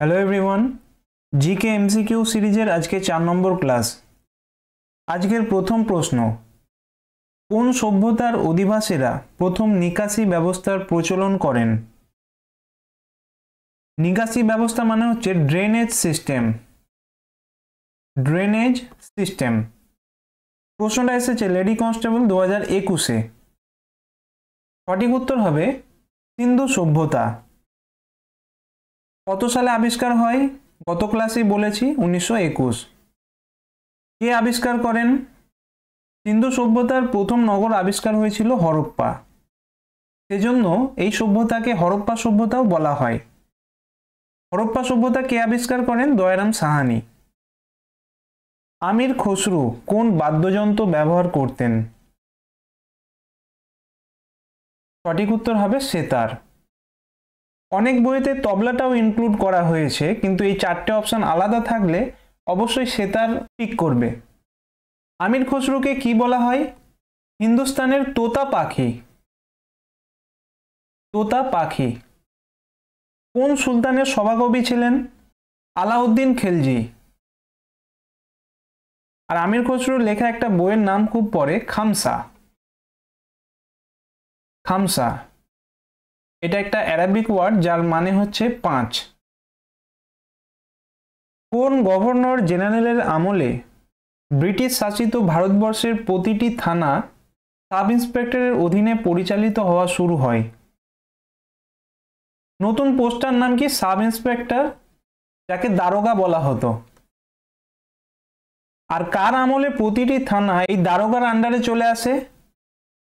Hello everyone, GK MCQ সিরিজের আজকে 4 নম্বর class. আজকের প্রথম প্রশ্ন, কোন সভ্যতার অধিবাসীরা প্রথম নিকাশি ব্যবস্থার প্রচলন করেন? নিকাশি ব্যবস্থা মানে হচ্ছে ড্রেনেজ সিস্টেম। Drainage system. প্রশ্নটা এসেছে লেডি কনস্টেবল 2021-এ। সঠিক উত্তর হবে সিন্ধু সভ্যতা। কত সালে আবিষ্কার হয়? গত ক্লাসেই বলেছি 1921। কে আবিষ্কার করেন? সিন্ধু সভ্যতার প্রথম নগর আবিষ্কার হয়েছিল হরপ্পা। সেজন্য এই সভ্যতাকে হরপ্পা সভ্যতাও বলা হয়। হরপ্পা সভ্যতা কে আবিষ্কার করেন? দয়ারাম সাহানি। আমির খসরু কোন বাদ্যযন্ত্র ব্যবহার করতেন? সঠিক উত্তর হবে সেতার। অনেক বইতে তবলাটাও ইনক্লুড করা হয়েছে, কিন্তু এই 4টে অপশন আলাদা থাকলে অবশ্যই সেতার পিক করবে। আমির খসরুকে কি বলা হয়? হিন্দুস্তানের তোতা পাখি। তোতা পাখি। কোন সুলতানের সভাকবি ছিলেন? আলাউদ্দিন খিলজি। আর আমির খসরুর লেখা একটা বইয়ের নাম খুব পড়ে, খামসা। খামসা এটা একটা অ্যারাবিক ওয়ার্ড যার মানে হচ্ছে 5। কোন গভর্নর জেনারেলের আমলে ব্রিটিশ শাসিত ভারতবর্ষের প্রতিটি থানা সাব ইন্সপেক্টরের অধীনে পরিচালিত হওয়া শুরু হয়? নতুন পোস্টার নাম কি? সাব ইন্সপেক্টর, যাকে দারোগা বলা হতো। আর কার আমলে প্রতিটি থানা এই দারোগার আন্ডারে চলে আসে?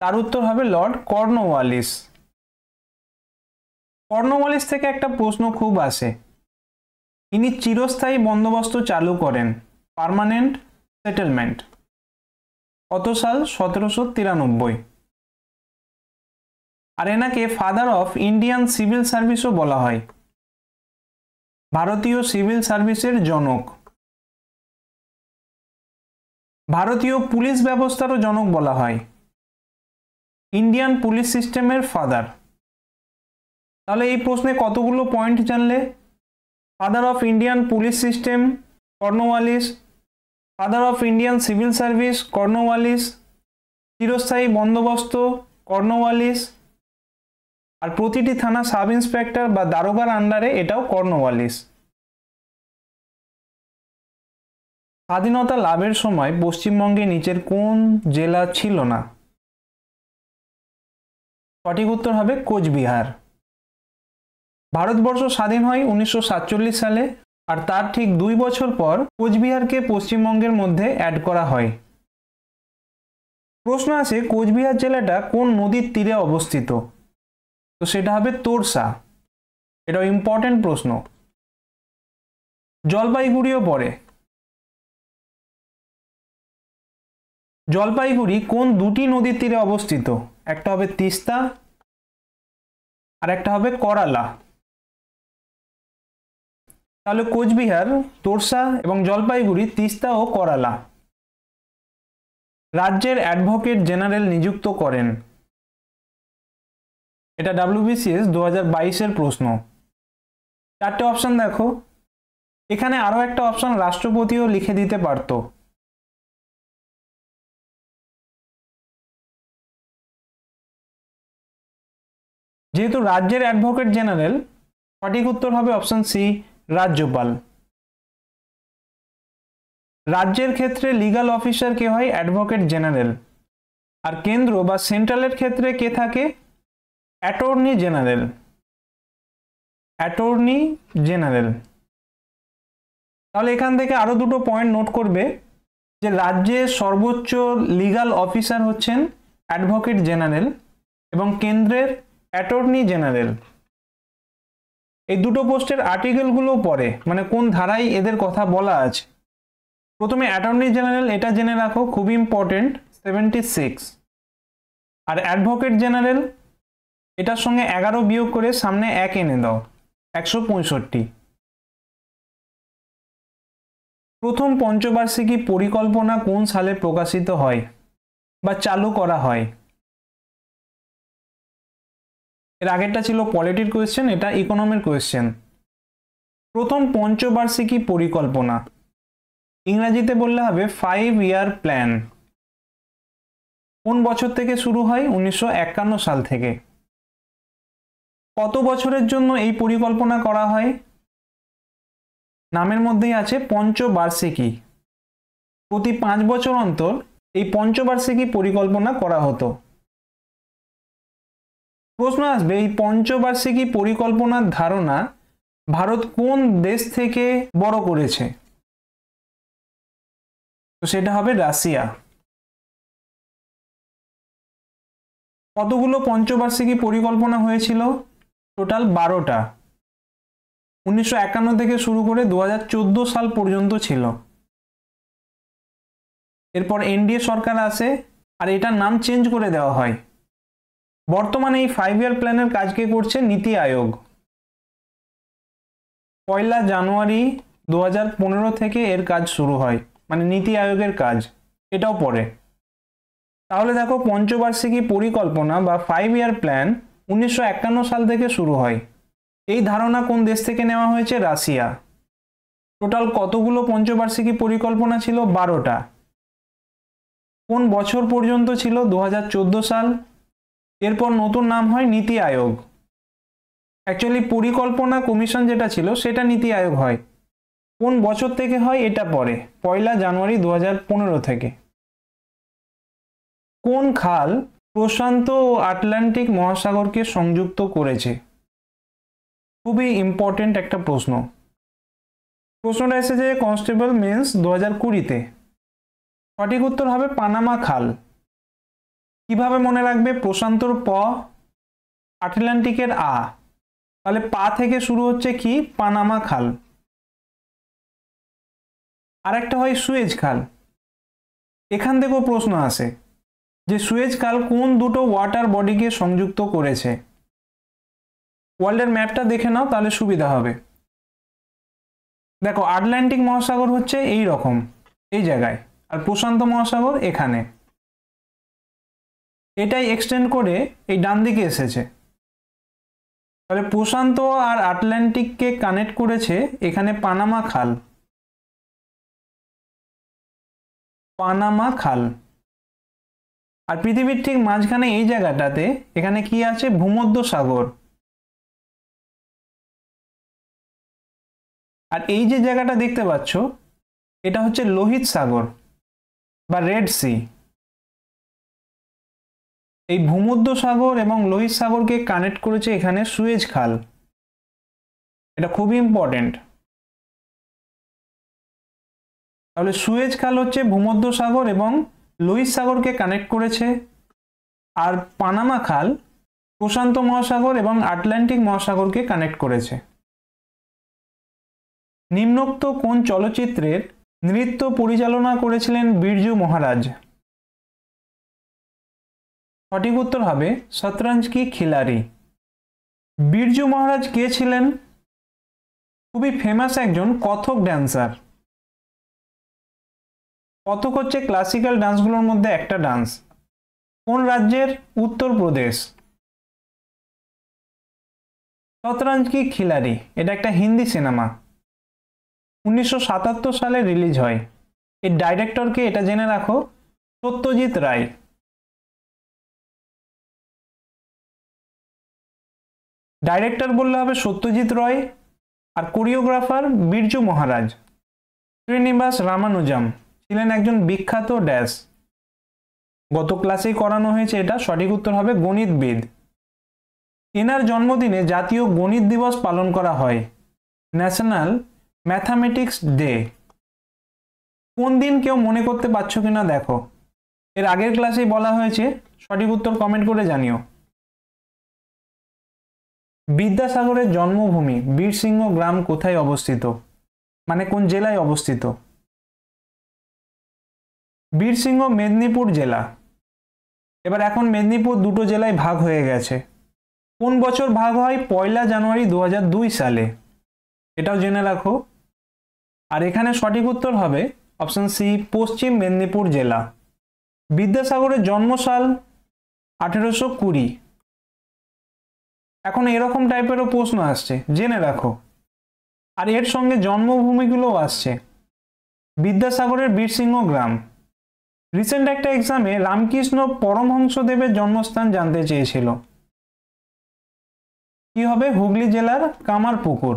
তার উত্তর হবে লর্ড কর্নওয়ালিস। কর্নওয়ালিস থেকে একটা প্রশ্ন খুব আসে। ইনি চিরস্থায়ী বন্দোবস্ত চালু করেন, পার্মানেন্ট সেটেলমেন্ট। কত সাল? 1793। আর এনাকে ফাদার অফ ইন্ডিয়ান সিভিল সার্ভিসও বলা হয়। ভারতীয় সিভিল সার্ভিসের জনক। ভারতীয় পুলিশ ব্যবস্থারও জনক বলা হয়। ইন্ডিয়ান পুলিশ সিস্টেমের ফাদার। তাহলে এই প্রশ্নে কতগুলো পয়েন্ট জানলে? Father of Indian police system Cornwallis, father of Indian civil service Cornwallis, চিরস্থায়ী বন্দোবস্ত কর্নওয়ালিস, আর প্রতিটি থানা সাব ইন্সপেক্টর বা দারোগার আন্ডারে, এটাও কর্নওয়ালিস। স্বাধীনতা লাভের সময় পশ্চিমবঙ্গে নিচের কোন জেলা ছিল না? সঠিক উত্তর হবে কোচবিহার। ভারতবর্ষ স্বাধীন হয় 1947 সালে, আর তার ঠিক 2 বছর পর কোচবিহারকে পশ্চিমবঙ্গের মধ্যে অ্যাড করা হয়। প্রশ্ন আছে কোচবিহার জেলাটা কোন নদীর তীরে অবস্থিত? তো সেটা হবে তোরসা। এটা ইম্পর্টেন্ট প্রশ্ন। জলপাইগুড়িও পড়ে। জলপাইগুড়ি কোন দুটি নদীর তীরে অবস্থিত? একটা হবে তিস্তা আর একটা হবে করালা। তাহলে কোচবিহার, তোরসা এবং জলপাইগুড়ি, তিস্তা ও করালা। রাজ্যের অ্যাডভোকেট জেনারেল নিযুক্ত করেন? এটা WBCS 2022-এর প্রশ্ন। 4টে অপশন দেখো। এখানে আরো একটা অপশন রাষ্ট্রপতিও লিখে দিতে পারতো। যেহেতু রাজ্যের অ্যাডভোকেট জেনারেল, সঠিক উত্তর হবে অপশন সি, রাজ্যপাল। রাজ্যের ক্ষেত্রে লিগ্যাল অফিসার কে হয়? Advocate general. আর কেন্দ্র বা সেন্ট্রালের ক্ষেত্রে কে থাকে? Attorney general. Attorney general. তাহলে এখান থেকে আরো দুটো পয়েন্ট নোট করবে, যে রাজ্যের সর্বোচ্চ লিগ্যাল অফিসার হচ্ছেন অ্যাডভোকেট জেনারেল এবং কেন্দ্রের অ্যাটর্নি জেনারেল। এই দুটো পোস্টের আর্টিকেলগুলো পড়ে, মানে কোন ধারায় এদের কথা বলা আছে। প্রথমে অ্যাটর্নি জেনারেল, এটা জেনে রাখো, খুবই ইম্পর্টেন্ট, 76। আর অ্যাডভোকেট জেনারেল, এটার সঙ্গে 11 বিয়োগ করে সামনে 1 এনে দাও, 165। প্রথম পঞ্চবার্ষিকী পরিকল্পনা কোন সালে প্রকাশিত হয় বা চালু করা হয়? এর আগেরটা ছিল পলিটির কোয়েশ্চেন, এটা ইকোনমির কোয়েশ্চেন। প্রথম পঞ্চবার্ষিকী পরিকল্পনা, ইংরেজিতে বললে হবে 5-year প্ল্যান, কোন বছর থেকে শুরু হয়? 1951 সাল থেকে। কত বছরের জন্য এই পরিকল্পনা করা হয়? নামের মধ্যেই আছে পঞ্চবার্ষিকী, প্রতি 5 বছর অন্তর এই পঞ্চবার্ষিকী পরিকল্পনা করা হতো। প্রশ্ন আসবে, এই পঞ্চবার্ষিকী পরিকল্পনার ধারণা ভারত কোন দেশ থেকে বড় করেছে? তো সেটা হবে রাশিয়া। কতগুলো পঞ্চবার্ষিকী পরিকল্পনা হয়েছিল? টোটাল 12টা, 1951 থেকে শুরু করে 2014 সাল পর্যন্ত ছিল। এরপর এনডিএ সরকার আসে আর এটার নাম চেঞ্জ করে দেওয়া হয়। বর্তমানে এই 5-year প্ল্যানের কাজ কে করছে? নীতি আয়োগ। 1 জানুয়ারি 2015 থেকে এর কাজ শুরু হয়, মানে নীতি আয়োগের কাজ, এটাও পরে। তাহলে দেখো, পঞ্চবার্ষিকী পরিকল্পনা বা 5-year প্ল্যান 1951 সাল থেকে শুরু হয়। এই ধারণা কোন দেশ থেকে নেওয়া হয়েছে? রাশিয়া। টোটাল কতগুলো পঞ্চবার্ষিকী পরিকল্পনা ছিল? 12টা। কোন বছর পর্যন্ত ছিল? 2014 সাল। এরপর নতুন নাম হয় নীতি আয়োগ। অ্যাকচুয়ালি পরিকল্পনা কমিশন যেটা ছিল সেটা নীতি আয়োগ হয়। কোন বছর থেকে হয়? এটা পরে, 1 জানুয়ারি 2015 থেকে। কোন খাল প্রশান্ত ও আটলান্টিক মহাসাগরকে সংযুক্ত করেছে? খুবই ইম্পর্টেন্ট একটা প্রশ্ন। প্রশ্নটা এসেছে কনস্টেবল মেন্স 2020-তে। সঠিক উত্তর হবে পানামা খাল। কিভাবে মনে রাখবে? প্রশান্তর প, আটলান্টিকের আ, তাহলে পা থেকে শুরু হচ্ছে কি? পানামা খাল। আরেকটা হয় সুয়েজ খাল। এখান থেকেও প্রশ্ন আসে যে সুয়েজ খাল কোন দুটো ওয়াটার বডিকে সংযুক্ত করেছে? ওয়ার্ল্ডের ম্যাপটা দেখে নাও, তাহলে সুবিধা হবে। দেখো, আটলান্টিক মহাসাগর হচ্ছে এই রকম, এই জায়গায়, আর প্রশান্ত মহাসাগর এখানে। এটাই এক্সটেন্ড করে এই ডান দিকে এসেছে। তাহলে প্রশান্ত আর আটলান্টিককে কানেক্ট করেছে এখানে পানামা খাল। পানামা খাল। আর পৃথিবীর ঠিক মাঝখানে এই জায়গাটাতে এখানে কি আছে? ভূমধ্য সাগর। আর এই যে জায়গাটা দেখতে পাচ্ছ, এটা হচ্ছে লোহিত সাগর বা রেড সি। এই ভূমধ্য সাগর এবং লোহিত সাগরকে কানেক্ট করেছে এখানে সুয়েজ খাল। এটা খুবই ইম্পর্টেন্ট। তাহলে সুয়েজ খাল হচ্ছে ভূমধ্য সাগর এবং লোহিত সাগরকে কানেক্ট করেছে, আর পানামা খাল প্রশান্ত মহাসাগর এবং আটলান্টিক মহাসাগরকে কানেক্ট করেছে। নিম্নোক্ত কোন চলচ্চিত্রের নৃত্য পরিচালনা করেছিলেন বিরজু মহারাজ? সঠিক উত্তর হবে শতরঞ্জ কি খিলাড়ি। বিরজু মহারাজ কে ছিলেন? খুবই ফেমাস একজন কথক ড্যান্সার। কথক হচ্ছে ক্লাসিক্যাল ডান্সগুলোর মধ্যে একটা ডান্স। কোন রাজ্যের? উত্তরপ্রদেশ। শতরঞ্জ কি খিলাড়ি এটা একটা হিন্দি সিনেমা, 1977 সালে রিলিজ হয়। এর ডাইরেক্টরকে এটা জেনে রাখো, সত্যজিৎ রায়। ডাইরেক্টর বললে হবে সত্যজিৎ রায়, আর কোরিওগ্রাফার বিরজু মহারাজ। শ্রীনিবাস রামানুজম ছিলেন একজন বিখ্যাত ড্যাশ। গত ক্লাসেই করানো হয়েছে এটা। সঠিক উত্তর হবে গণিতবিদ। এনার জন্মদিনে জাতীয় গণিত দিবস পালন করা হয়, ন্যাশনাল ম্যাথামেটিক্স ডে। কোন দিন কেউ মনে করতে পারছো কিনা দেখো, এর আগের ক্লাসেই বলা হয়েছে। সঠিক উত্তর কমেন্ট করে জানিও। বিদ্যাসাগরের জন্মভূমি বীরসিংহ গ্রাম কোথায় অবস্থিত? মানে কোন জেলায় অবস্থিত? বীরসিংহ মেদিনীপুর জেলা। এবার এখন মেদিনীপুর দুটো জেলায় ভাগ হয়ে গেছে। কোন বছর ভাগ হয়? 1 জানুয়ারি 2002 সালে। এটাও জেনে রাখো। আর এখানে সঠিক উত্তর হবে অপশন সি, পশ্চিম মেদিনীপুর জেলা। বিদ্যাসাগরের জন্মসাল 1820। এখন এরকম টাইপেরও প্রশ্ন আসছে, জেনে রাখো। আর এর সঙ্গে জন্মভূমিগুলোও আসছে। বিদ্যাসাগরের বীরসিংহ গ্রাম। রিসেন্ট একটা এক্সামে রামকৃষ্ণ পরমহংসদেবের জন্মস্থান জানতে চেয়েছিল, কি হবে? হুগলি জেলার কামারপুকুর।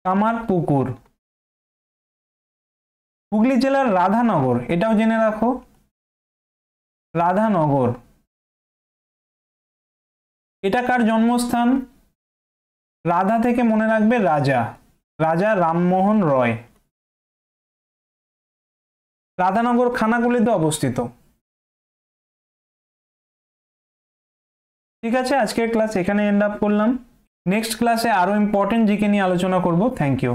কামারপুকুর। হুগলি জেলার রাধানগর, এটাও জেনে রাখো, রাধানগর। এটা কার জন্মস্থান? রাধা থেকে মনে রাখবে রাজা, রাজা রামমোহন রয়। রাধানগর খানাকুলিতে অবস্থিত। ঠিক আছে, আজকের ক্লাস এখানে এন্ড আপ করলাম। নেক্সট ক্লাসে আরো ইম্পর্টেন্ট জিকে নিয়ে আলোচনা করব। Thank you.